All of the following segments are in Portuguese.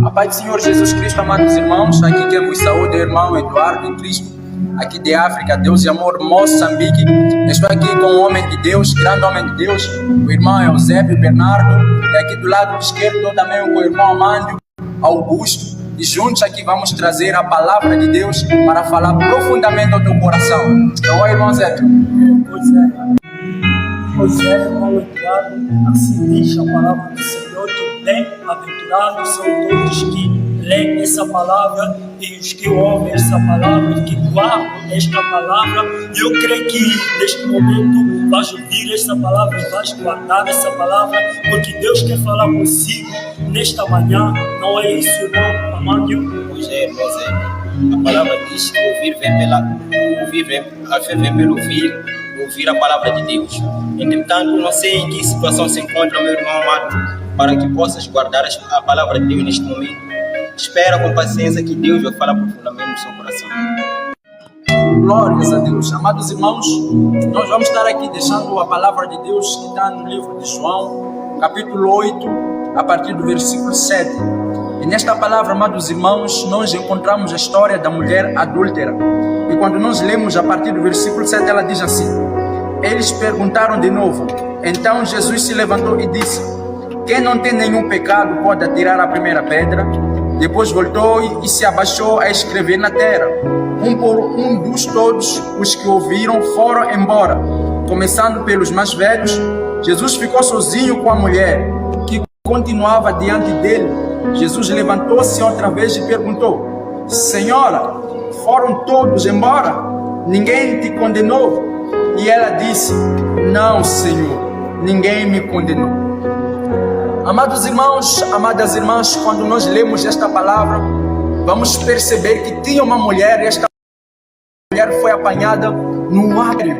A paz do Senhor Jesus Cristo, amados irmãos, aqui que vos saúde, irmão Eduardo em Cristo, aqui de África, Deus e amor, Moçambique. Estou aqui com o homem de Deus, grande homem de Deus, o irmão Eusébio Bernardo, e aqui do lado esquerdo também com o irmão Amândio Augusto, e juntos aqui vamos trazer a palavra de Deus para falar profundamente ao teu coração. Então, oi, irmão Zé. Pois é, irmão Eduardo, assim diz a palavra do Senhor, que bem-aventurados são todos que leem essa palavra e os que ouvem essa palavra e que guardam esta palavra. E eu creio que neste momento vais ouvir essa palavra e vais guardar essa palavra, porque Deus quer falar consigo nesta manhã. Não é isso, irmão Amândio? Pois é. A palavra diz que a fé vem pelo ouvir a palavra de Deus. Entretanto, não sei em que situação se encontra meu irmão amado, para que possas guardar a palavra de Deus neste momento. Espera com paciência que Deus vai falar profundamente no seu coração. Glórias a Deus. Amados irmãos, nós vamos estar aqui deixando a palavra de Deus que está no livro de João, capítulo 8, a partir do versículo 7. E nesta palavra, amados irmãos, nós encontramos a história da mulher adúltera. E quando nós lemos a partir do versículo 7, ela diz assim: eles perguntaram de novo. Então Jesus se levantou e disse: quem não tem nenhum pecado pode atirar a primeira pedra. Depois voltou e se abaixou a escrever na terra. Um por um dos todos os que ouviram foram embora, começando pelos mais velhos. Jesus ficou sozinho com a mulher, que continuava diante dele. Jesus levantou-se outra vez e perguntou: Senhora, foram todos embora? Ninguém te condenou? E ela disse: não, Senhor, ninguém me condenou. Amados irmãos, amadas irmãs, quando nós lemos esta palavra, vamos perceber que tinha uma mulher, e esta mulher foi apanhada no adultério.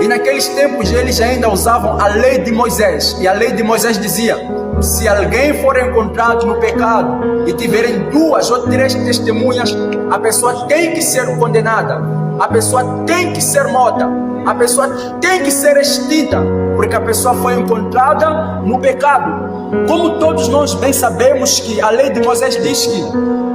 E naqueles tempos eles ainda usavam a lei de Moisés, e a lei de Moisés dizia: se alguém for encontrado no pecado e tiverem 2 ou 3 testemunhas, a pessoa tem que ser condenada, a pessoa tem que ser morta, a pessoa tem que ser extinta, porque a pessoa foi encontrada no pecado. Como todos nós bem sabemos que a lei de Moisés diz que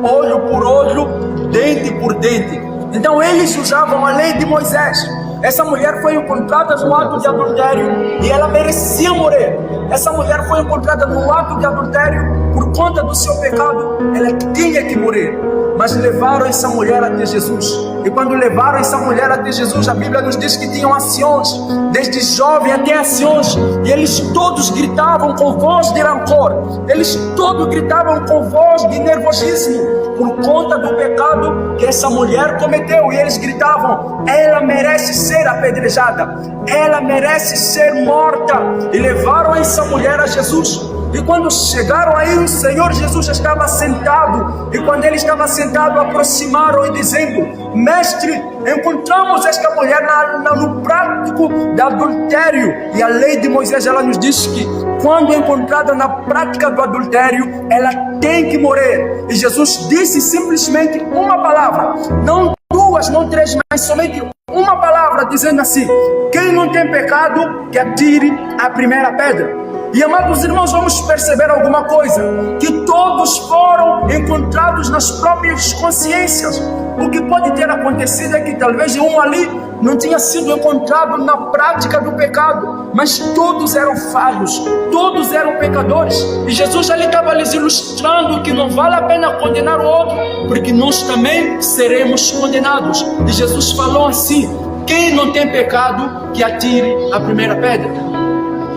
olho por olho, dente por dente. Então eles usavam a lei de Moisés. Essa mulher foi encontrada no ato de adultério e ela merecia morrer. Essa mulher foi encontrada no ato de adultério por conta do seu pecado. Ela tinha que morrer. Mas levaram essa mulher até Jesus. E quando levaram essa mulher até Jesus, a Bíblia nos diz que tinham anciões, desde jovem até anciões, e eles todos gritavam com voz de rancor, eles todos gritavam com voz de nervosismo, por conta do pecado que essa mulher cometeu. E eles gritavam: ela merece ser apedrejada, ela merece ser morta. E levaram essa mulher a Jesus. E quando chegaram aí, o Senhor Jesus estava sentado. E quando ele estava sentado, aproximaram e dizendo: mestre, encontramos esta mulher no prático de adultério. E a lei de Moisés, ela nos diz que quando encontrada na prática do adultério, ela tem que morrer. E Jesus disse simplesmente uma palavra, não 2, não 3, mas somente uma palavra, dizendo assim: quem não tem pecado, que atire a primeira pedra. E amados irmãos, vamos perceber alguma coisa, que todos foram encontrados nas próprias consciências. O que pode ter acontecido é que talvez um ali não tinha sido encontrado na prática do pecado, mas todos eram falhos, todos eram pecadores. E Jesus ali estava lhes ilustrando que não vale a pena condenar o outro, porque nós também seremos condenados. E Jesus falou assim: quem não tem pecado, que atire a primeira pedra.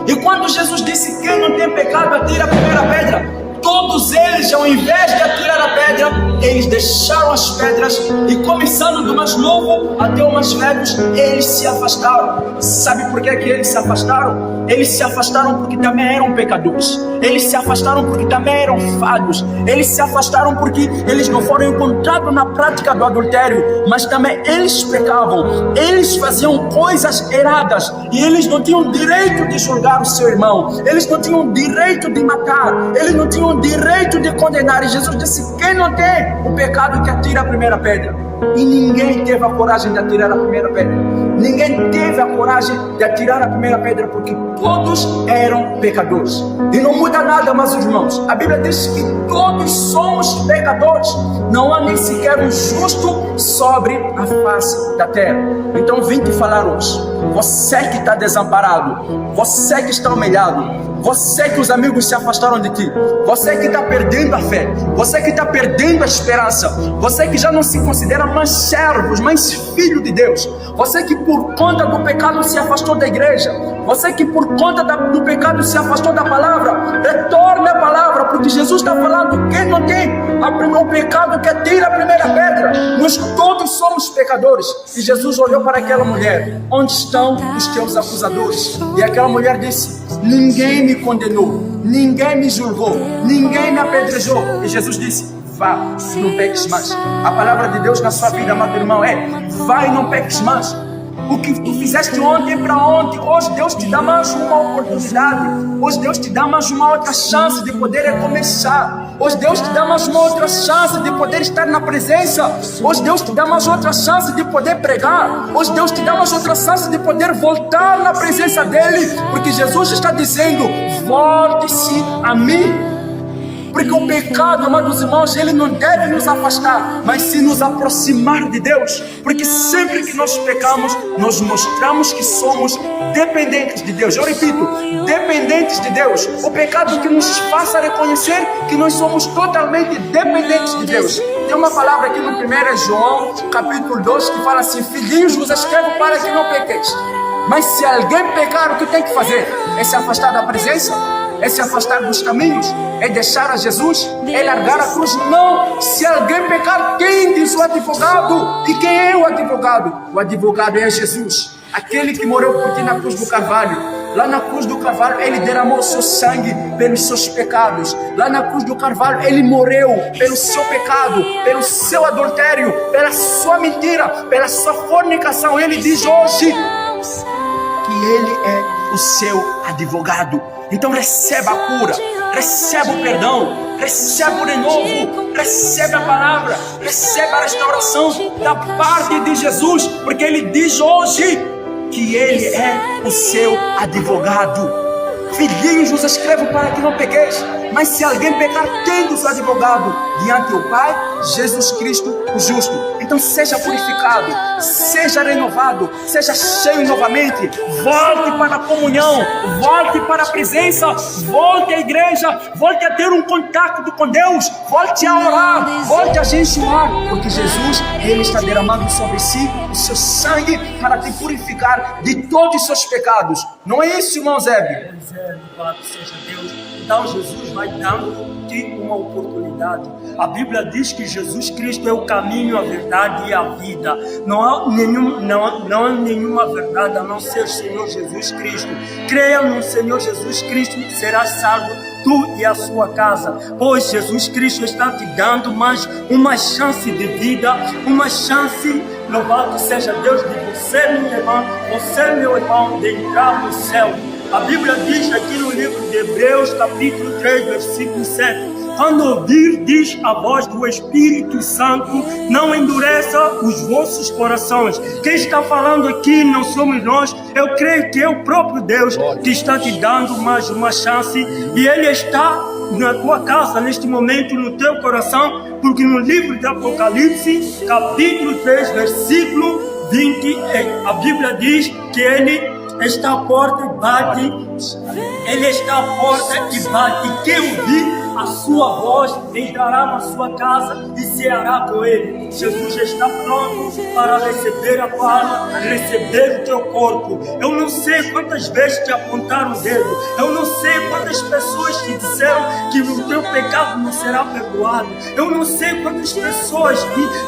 E quando Jesus disse: quem não tem pecado, atire a primeira pedra, todos eles, ao invés de atirar a pedra, eles deixaram as pedras e, começando do mais novo até o mais velho, eles se afastaram. Sabe por que eles se afastaram? Eles se afastaram porque também eram pecadores. Eles se afastaram porque também eram falhos. Eles se afastaram porque eles não foram encontrados na prática do adultério, mas também eles pecavam. Eles faziam coisas erradas e eles não tinham direito de julgar o seu irmão. Eles não tinham direito de matar. Eles não tinham direito de condenar. E Jesus disse: quem não tem o pecado, que atira a primeira pedra. E ninguém teve a coragem de atirar a primeira pedra. ninguém teve a coragem de atirar a primeira pedra, porque todos eram pecadores. E não muda nada, meus irmãos. A Bíblia diz que todos somos pecadores. Não há nem sequer um justo sobre a face da terra. Então vim te falar hoje. Você que está desamparado, você que está humilhado, você que os amigos se afastaram de ti, você que está perdendo a fé, você que está perdendo a esperança, você que já não se considera mais servos, mais filho de Deus, você que por conta do pecado se afastou da igreja, você que por conta do pecado se afastou da palavra, retorne a palavra, porque Jesus está falando: quem não tem o pecado que atira a primeira pedra. Nós todos somos pecadores. E Jesus olhou para aquela mulher: onde estão os teus acusadores? E aquela mulher disse: ninguém me condenou, ninguém me julgou, ninguém me apedrejou. E Jesus disse: vá, não peques mais. A palavra de Deus na sua vida, amado irmão, é: vai, não peques mais. O que tu fizeste ontem para ontem, hoje Deus te dá mais uma oportunidade. Hoje Deus te dá mais uma outra chance de poder recomeçar. Hoje Deus te dá mais uma outra chance de poder estar na presença. Hoje Deus te dá mais outra chance de poder pregar. Hoje Deus te dá mais outra chance de poder voltar na presença dEle. Porque Jesus está dizendo: volte-se a mim. Porque o pecado, amados irmãos, ele não deve nos afastar, mas sim nos aproximar de Deus. Porque sempre que nós pecamos, nós mostramos que somos dependentes de Deus. Eu repito, dependentes de Deus. O pecado que nos faça reconhecer que nós somos totalmente dependentes de Deus. Tem uma palavra aqui no 1 João, capítulo 2, que fala assim: filhinhos, vos escrevo para que não pequeis. Mas se alguém pecar, o que tem que fazer? É se afastar da presença? É se afastar dos caminhos? É deixar a Jesus? É largar a cruz? Não! Se alguém pecar, quem diz o advogado? E quem é o advogado? O advogado é Jesus, aquele que morreu por ti na cruz do Carvalho. Lá na cruz do Carvalho, Ele derramou o seu sangue pelos seus pecados. Lá na cruz do Carvalho, Ele morreu pelo seu pecado, pelo seu adultério, pela sua mentira, pela sua fornicação. Ele diz hoje que Ele é o seu advogado. Então receba a cura, receba o perdão, receba o renovo, receba a palavra, receba a restauração da parte de Jesus, porque Ele diz hoje que Ele é o seu advogado. Filhinhos, vos escrevo para que não pequeis. Mas se alguém pecar, tendo seu advogado diante do Pai, Jesus Cristo, o justo. Então seja purificado, seja renovado, seja cheio novamente. Volte para a comunhão, volte para a presença, volte à igreja, volte a ter um contato com Deus, volte a orar, volte a jejuar, porque Jesus, Ele está derramando sobre si o seu sangue para te purificar de todos os seus pecados. Não é isso, irmão Zébio? Pois é, louvado seja Deus. Então Jesus vai dando-te uma oportunidade. A Bíblia diz que Jesus Cristo é o caminho, a verdade e a vida. Não há nenhuma verdade a não ser o Senhor Jesus Cristo. Creia no Senhor Jesus Cristo e serás salvo, tu e a sua casa. Pois Jesus Cristo está te dando mais uma chance de vida, uma chance, louvado seja Deus, de você, minha irmã, você, meu irmão, de entrar no céu. A Bíblia diz aqui no livro de Hebreus, capítulo 3, versículo 7: quando ouvirdes a voz do Espírito Santo, não endureça os vossos corações. Quem está falando aqui não somos nós. Eu creio que é o próprio Deus que está te dando mais uma chance. E Ele está na tua casa neste momento, no teu coração. Porque no livro de Apocalipse, capítulo 3, versículo 20, a Bíblia diz que Ele está à porta e bate. Ele está à porta e bate. Quem ouvir a sua voz entrará na sua casa e ceará com Ele. Jesus está pronto para receber a tua alma, receber o teu corpo. Eu não sei quantas vezes te apontaram o dedo. Eu não sei quantas pessoas te disseram que o teu pecado não será perdoado. Eu não sei quantas pessoas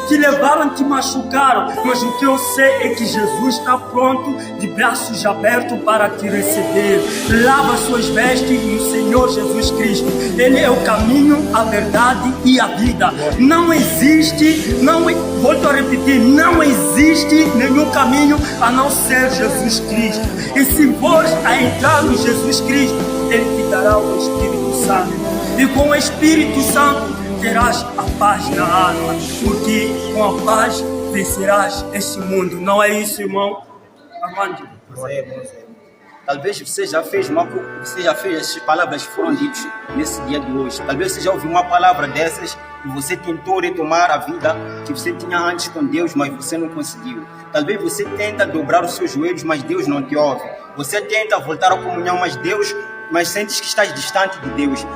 te levaram, te machucaram. Mas o que eu sei é que Jesus está pronto, de braços abertos, para te receber. Lava suas vestes no Senhor Jesus Cristo. Ele é o caminho, a verdade e a vida. Não existe, volto a repetir, não existe nenhum caminho a não ser Jesus Cristo. E se fores a entrar no Jesus Cristo, Ele te dará o Espírito Santo. E com o Espírito Santo terás a paz na alma, porque com a paz vencerás este mundo. Não é isso, irmão? Armando. Talvez você já fez as palavras que foram ditas nesse dia de hoje. Talvez você já ouviu uma palavra dessas e você tentou retomar a vida que você tinha antes com Deus, mas você não conseguiu. Talvez você tenta dobrar os seus joelhos, mas Deus não te ouve. Você tenta voltar à comunhão, mas sentes que estás distante de Deus.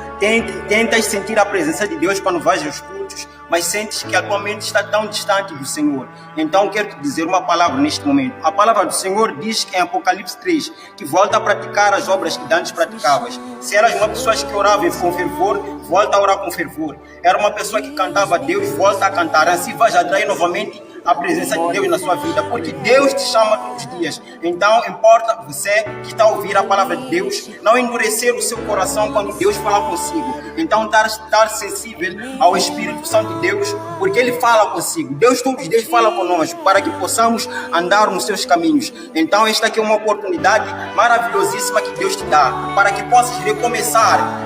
Tentas sentir a presença de Deus quando vais aos cultos, mas sentes que atualmente está tão distante do Senhor. Então quero te dizer uma palavra neste momento. A palavra do Senhor diz em Apocalipse 3 que volta a praticar as obras que antes praticavas. Se eras uma pessoa que orava com fervor, volta a orar com fervor. Era uma pessoa que cantava a Deus, volta a cantar. Assim vais atrair novamente a presença de Deus na sua vida, porque Deus te chama todos os dias. Então importa você que está a ouvir a palavra de Deus, não endurecer o seu coração quando Deus falar consigo. Então estar sensível ao Espírito Santo de Deus, porque Ele fala consigo. Deus todos os dias fala conosco, para que possamos andar nos seus caminhos. Então esta aqui é uma oportunidade maravilhosíssima que Deus te dá, para que possas recomeçar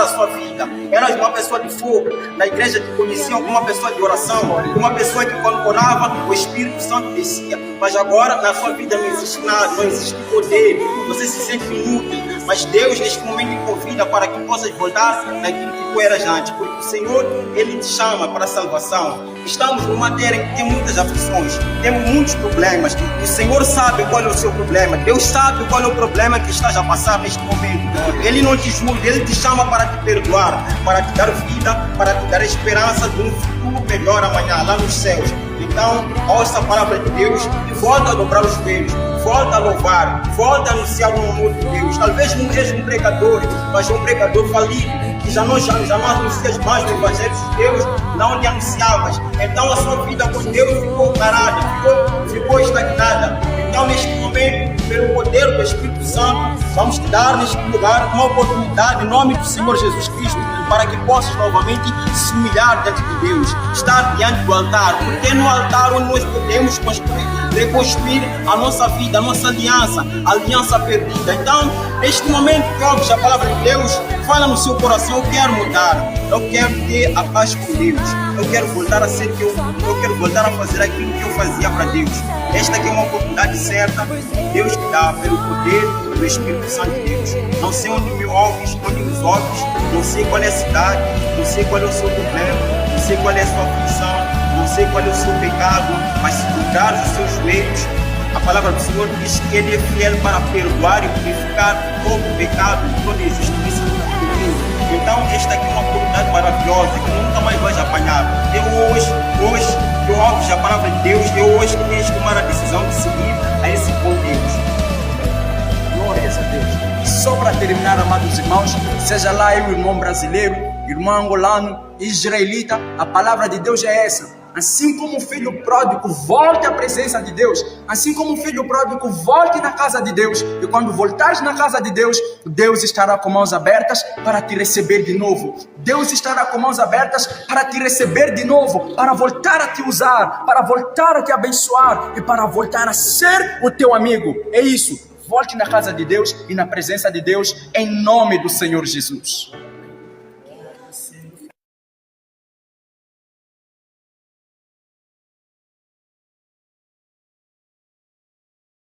a sua vida. Eras uma pessoa de fogo, na igreja te conheciam como uma pessoa de oração, uma pessoa que quando orava, o Espírito Santo descia. Mas agora na sua vida não existe nada, não existe poder, você se sente inútil. Mas Deus neste momento te convida para que possas voltar naquilo que tu eras antes, porque o Senhor, Ele te chama para a salvação. Estamos numa terra em que tem muitas aflições, temos muitos problemas. O Senhor sabe qual é o seu problema. Deus sabe qual é o problema que estás a passar neste momento. Ele não te julga, Ele te chama para te perdoar, para te dar vida, para te dar esperança de um futuro melhor amanhã, lá nos céus. Então, ouça a palavra de Deus e volta a dobrar os joelhos, volta a louvar, volta a anunciar o amor de Deus. Talvez não seja um pregador, mas um pregador falido, que já não anuncias mais o Evangelho de Deus, não lhe anunciavas. Então a sua vida com Deus ficou parada, ficou estagnada. Então neste momento, pelo poder do Espírito Santo, vamos te dar neste lugar uma oportunidade em nome do Senhor Jesus Cristo, para que possas novamente se humilhar diante de Deus, estar diante do altar, porque no altar onde nós podemos reconstruir a nossa vida, a nossa aliança, a aliança perdida. Então, neste momento que ouves a palavra de Deus, fala no seu coração: eu quero mudar, eu quero ter a paz com Deus, eu quero voltar a ser eu quero voltar a fazer aquilo que eu fazia para Deus. Esta aqui é uma oportunidade certa, Deus te dá pelo poder do Espírito Santo de Deus. Não sei onde me ouves, onde nos ouves, não sei qual é a cidade, não sei qual é o seu problema, não sei qual é a sua aflição, não sei qual é o seu pecado, mas se dobrares os seus joelhos, a palavra do Senhor diz que Ele é fiel para perdoar e purificar todo o pecado, toda a injustiça do mundo. Então esta aqui é uma oportunidade maravilhosa que nunca mais vais apanhar. Hoje que ouves a palavra de Deus, hoje que tens de tomar a decisão de seguir a esse bom Deus. Glórias a Deus. E só para terminar, amados irmãos, seja lá eu, irmão brasileiro, irmão angolano, israelita, a palavra de Deus é essa. Assim como o filho pródigo volte à presença de Deus, assim como o filho pródigo volte na casa de Deus, e quando voltares na casa de Deus, Deus estará com mãos abertas para te receber de novo. Deus estará com mãos abertas para te receber de novo, para voltar a te usar, para voltar a te abençoar e para voltar a ser o teu amigo. É isso. Volte na casa de Deus e na presença de Deus, em nome do Senhor Jesus.